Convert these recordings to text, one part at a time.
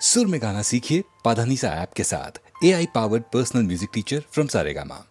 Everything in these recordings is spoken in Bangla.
सुर में गाना सीखिए पाधानीसा ऐप के साथ। AI powered personal music teacher from Saregama.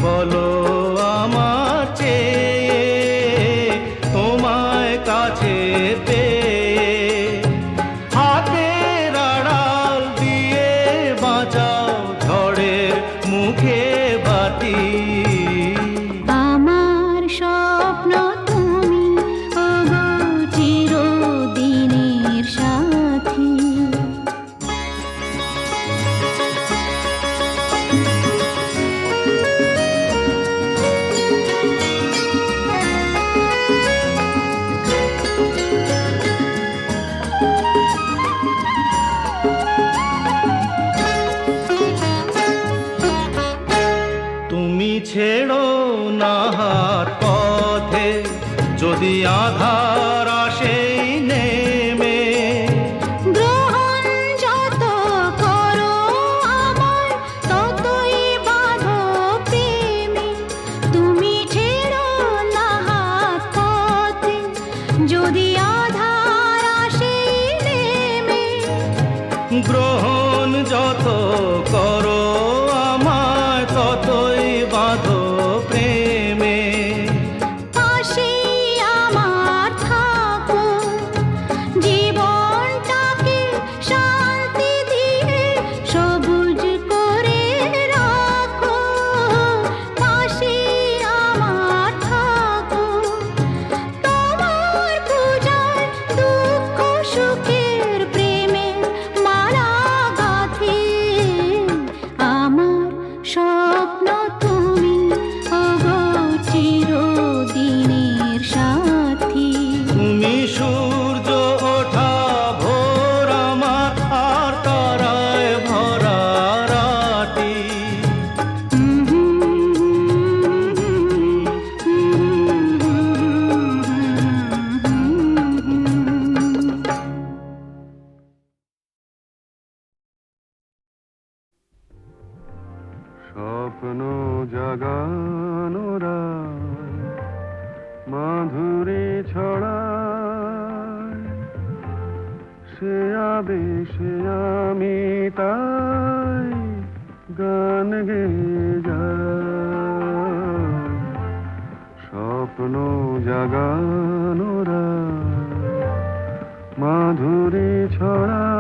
বলো আমার চেয়ে যদি আধার আসে নেমে, গ্রহণ যত করো আমায় ততই বাঁধো প্রেমে, তুমি ছেড়ো না হাত পথে যদি আধার আসে নেমে। গ্রহণ যত করো আমায় ততই বাঁধো প্রেমে, পাশে আমার থাকো, জীবনটাকে শান্তি দিয়ে সবুজ করে রাখো। পাশে আমার থাকো, তোমার পূজায় দুঃখ সুখের প্রেমের মালা গাঁথি। আমার স্বপ্ন তুমি ওগো চিরদিনের সাথী। তুমি সূর্য ওঠা ভোর আমার আর তারায় ভরা রাতি। স্বপ্ন জাগানো মাধুরী ছড়ায়, সে আবেশে আমি তাই গান গেয়ে যাই। স্বপ্ন জাগানো মাধুরী ছড়ায়।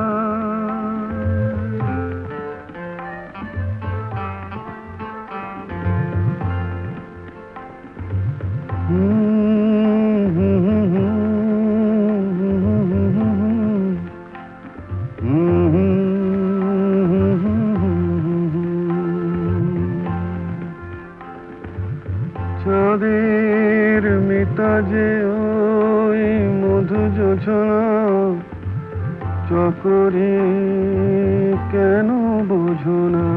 চাঁদের মিতাজে ওই মধু জোছনা চকরি কেন বোঝো না?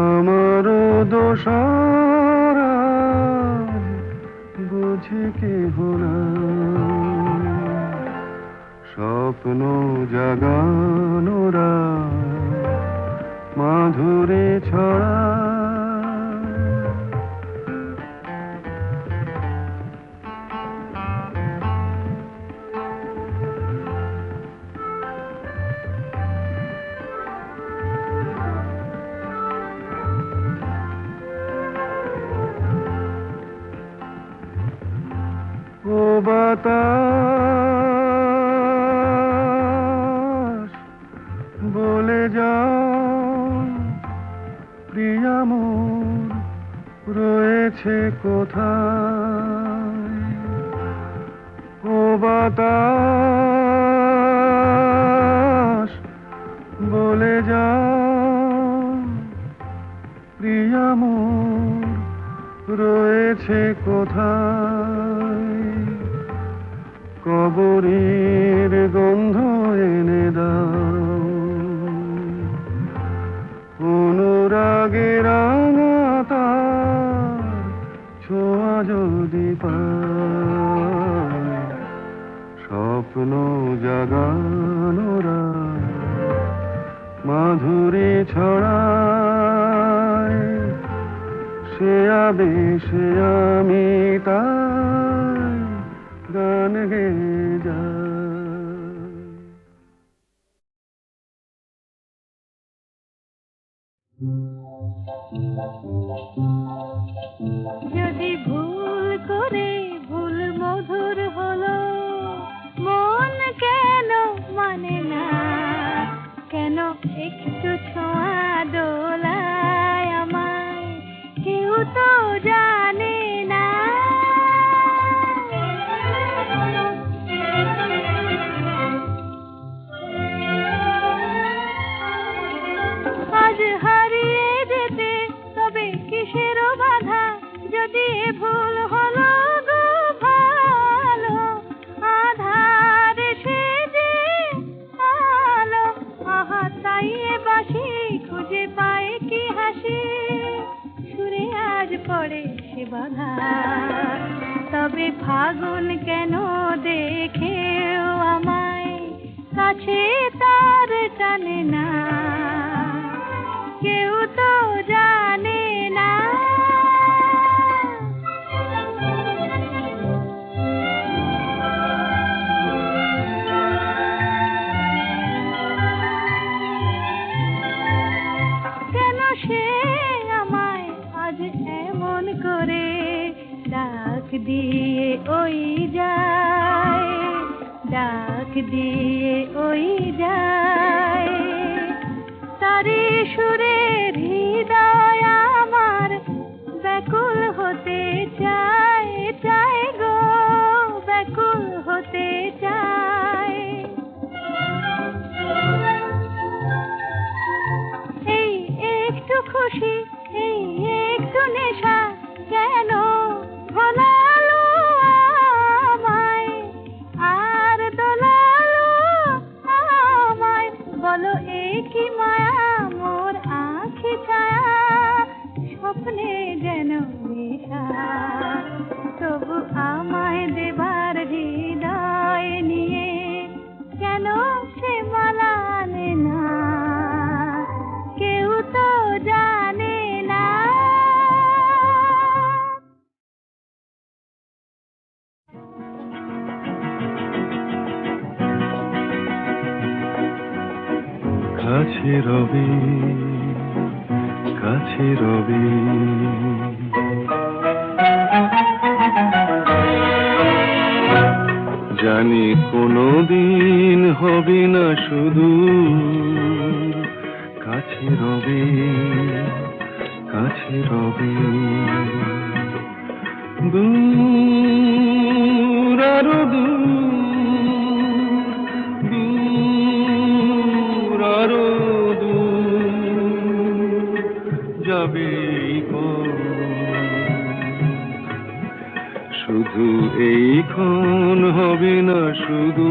আমারও দোষারা বুঝি কেহ না। স্বপ্ন জাগানোরা মাধুরী ছড়া। ও বাতাস বলে যাও প্রিয়া মোর রয়েছে কোথায়? ও বাতাস বলে যাও প্রিয়া মোর রয়েছে কোথায়? কবরের গন্ধ এনে দাও, অনুরাগে রাঙা তার ছোঁয়া যদি পায়। স্বপ্ন জাগানোরা মাধুরী ছড়ায়, সে আবেশে আমি তাই গান গেয়ে যাই। যদি ভুল করে ভুল মধুর হলো, মন কেন মানে না? কেন একটু ছোঁয়া দোলায় আমায়, কেউ তো জানে না। আজ হারিয়ে যেতে তবে কিসের বাধা? যদি ভুল হলো গো ভালো, আধার সে যে আলো। আহা তাই বাসি খুঁজে পায় কি হাসি, সুরে আজ পড়ে সে বাধা। তবে ফাগুন কেন দেখেও আমায় কাছে তার টানে না, কেউ তো জানে না। কেন সে আমায় আজ এমন করে ডাক দিয়ে ওই যায়, ডাক দিয়ে ওই যায়। তারি সুরের হৃদয় আমার ব্যাকুল হতে চায়, চায় গো ব্যাকুল হতে চায়। এই একটু খুশি, এই একটু নেশা কেন ভোলালো আমায় আর দোলালো আমায়। বলো এ কি মায়া মোর আঁখি ছায়া, স্বপ্নে যেন নেশা। তবু আমায় দেবার হৃদয় নিয়ে কেন সে মালা আনে না, কেউ তো জানে না। কাছে রবি, কাছে রবি, জানি কোনোদিন হবে না শুধু। কাছে রবি, কাছে রবি, দূর আরো দূর, দূর আরো দূর যাবে শুধু এইক্ষণ হবে না শুধু।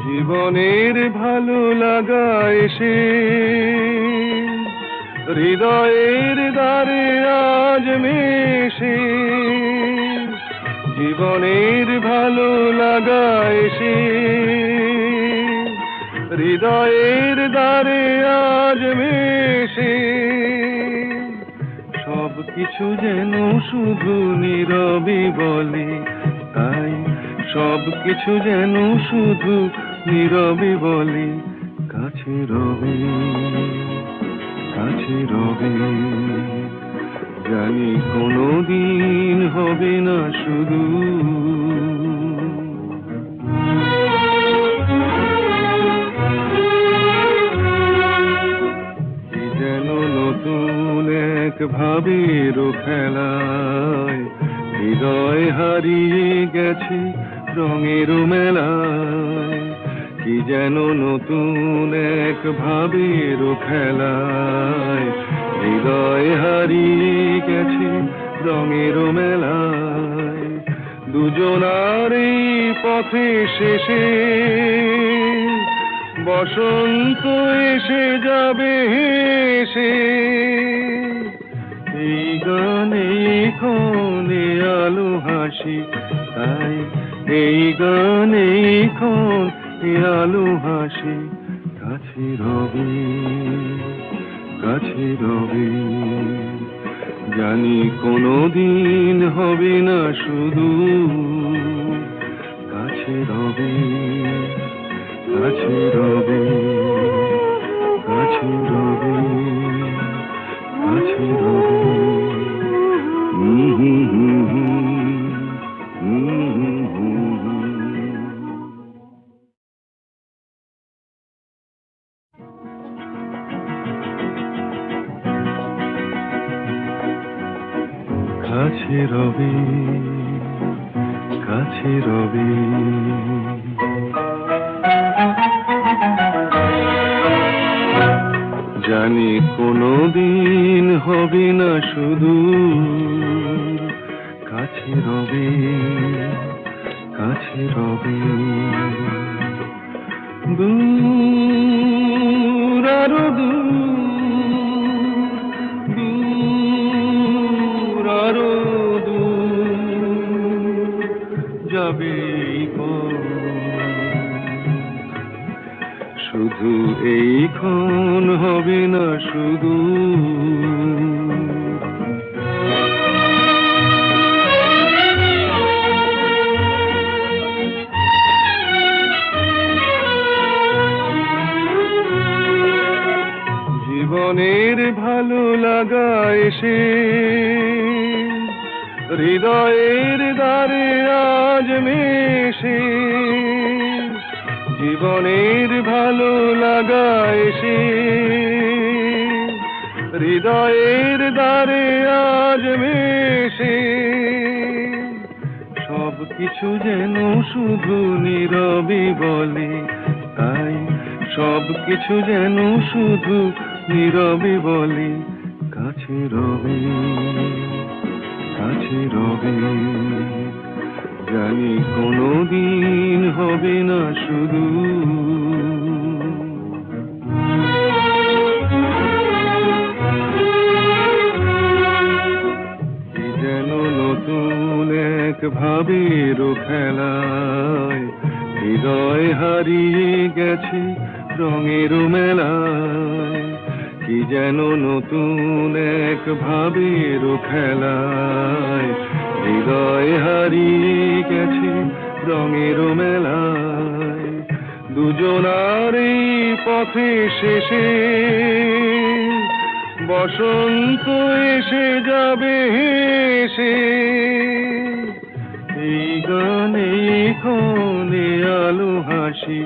জীবনের ভালো লাগা এসে হৃদয়ের দ্বারে আজ মেশে, জীবনের ভালো লাগা এসে হৃদয়ের দ্বারে আজ মেশে। সব কিছু যেন শুধু নীরবই বলে, তাই সব কিছু যেন শুধু নীরবই বলে। কাছে রবি, কাছে রবি, জানি কোনোদিন হবে না শুধু। কি যেন নতুন এক ভাবের খেলায় হৃদয় হারিয়ে গেছে রঙের মেলায়। কি যেন নতুন এক ভাবের খেলায় হৃদয় হারিয়ে গেছে রঙের মেলায়। দুজনার এই পথে শেষে বসন্ত এসে যাবে হেসে। এই গানে ক্ষণে আলো হাসি, তাই এই গানে ক্ষণে আলো হাসি। কাছে রবি, কাছে রবি, জানি কোনোদিন হবে না শুধু। কাছে রবি, কাছে রবি, কাছে রবি, কাছে রবি। কাছে রবি, কাছে রবি, জানি কোনোদিন হবে না শুধু। কাছে কাছে রবে, কাছে রবে। দূর আরো দূর, দূর আরো দূর যাবে এই পথ। শুধু এইক্ষণ হবে না শুধু। জীবনের ভালো লাগা এসে হৃদয়ের দ্বারে আজ মেশে। জীবনের ভালো লাগা এসে হৃদয়ের দ্বারে আজ মেশে। সব কিছু যেন শুধু নীরবে বলে, তাই সব কিছু যেন শুধু নীরবে বলে, কাছে রবে, কাছে রবে। জানি কোনোদিন হবে না শুধু। কি যেন নতুন এক ভাবের খেলায় হৃদয় হারিয়ে গেছে রঙের মেলায়। কি যেন নতুন এক ভাবের খেলায় হৃদয় হারিয়ে গেছে রঙের মেলায়। দুজনার এই পথে শেষে বসন্ত এসে যাবে হেসে। এই গানে ক্ষণে আলো হাসি,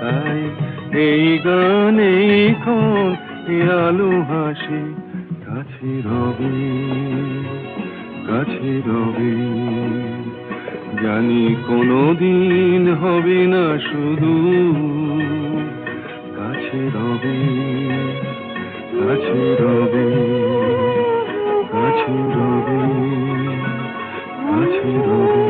তাই এই গানে ক্ষণে আলো হাসি, কাছে রবে, কাছে রবে। জানি কোনোদিন হবে না শুধু। কাছে রবে, কাছে রবে, কাছে রবে, কাছে রবে।